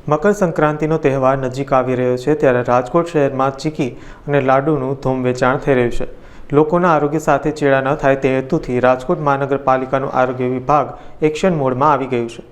મકર સંક્રાંતિનો તહેવાર નજીક આવી રહ્યો છે ત્યારે રાજકોટ શહેરમાં ચીકી અને લાડુનું ધૂમ વેચાણ થઈ રહ્યું છે। લોકોના આરોગ્ય સાથે ચેડા ન થાય તે હેતુથી રાજકોટ મહાનગરપાલિકાનું આરોગ્ય વિભાગ એક્શન મોડમાં આવી ગયું છે।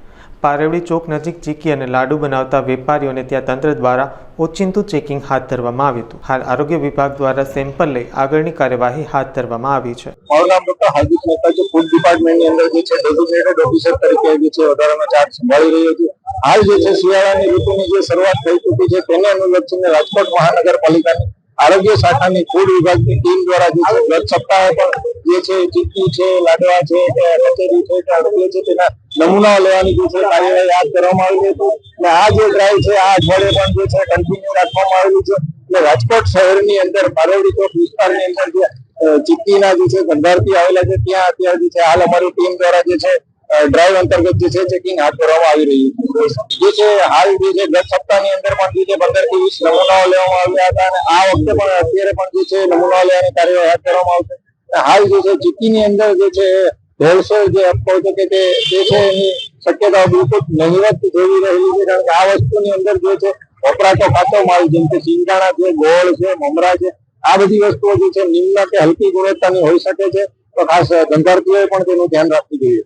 પારેવડી ચોક નજીક ચીકી અને લાડુ બનાવતા વેપારીઓને ત્યાં તંત્ર દ્વારા ઓચિંતું ચેકિંગ હાથ ધરવામાં આવ્યું હતું। હાલ આરોગ્ય વિભાગ દ્વારા સેમ્પલ લઈ આગળની કાર્યવાહી હાથ ધરવામાં આવી છે। મારું નામ ડોક્ટર હાર્દિક મહેતા છે। ફૂડ ડિપાર્ટમેન્ટની અંદર જે છે ડેઝિગ્નેટેડ ઓફિસર તરીકે જે છે વધારાનો ચાર્જ સંભાળી રહ્યો છું। હાલ જે છે શિયાળાની ઋતુની જે શરૂઆત થઈ ચૂકી છે તેને અનુલક્ષીને રાજકોટ મહાનગરપાલિકાની આરોગ્ય શાખાની ફૂડ વિભાગની ટીમ દ્વારા જે છે ગત સપ્તાહે પણ જે છે ચીકી છે, લાડવા છે, કચેરી છે કે આરોગ્ય છે તેના નમૂનાઓ લેવાની જે છે કાર્યવાહી હાથ ધરવામાં આવેલી હતી અને આ જે ડ્રાઈવ છે આ અઠવાડિયે પણ જે છે કન્ટિન્યુ રાખવામાં આવેલું છે। એટલે રાજકોટ શહેરની અંદર પારેવડી ચોક વિસ્તારની અંદર જે ચીકીના જે છે ગંધારથી આવેલા છે ત્યાં અત્યારે જે છે હાલ અમારી ટીમ દ્વારા જે છે ડ્રાઈવ અંતર્ગત જે છે ચેકિંગ હાથ ધરવામાં આવી રહ્યું છે। જે છે હાલ જે છે ગત સપ્તાહની અંદર પણ જે છે 15 થી 20 નમૂનાઓ લેવામાં આવ્યા હતા અને આ વખતે પણ અત્યારે પણ જે છે નમૂનાઓ લેવાની કાર્યવાહી હાથ ધરવામાં આવશે। હાલ જે છે ચીકીની અંદર જે છે ભેળસેળ જે કહો છો કે તે છે એની શક્યતાઓ બિલકુલ નહિવત જેવી રહેલી છે, કારણ કે આ વસ્તુની અંદર જે છે વપરાતો કાચો માલ જેમ કે સિંગદાણા છે, ગોળ છે, મમરા છે, આ બધી વસ્તુઓ જે છે નિમ્ન કે હલકી ગુણવત્તાની હોઈ શકે છે। તો ખાસ ધંધાર્થીઓએ પણ તેનું ધ્યાન રાખવું જોઈએ।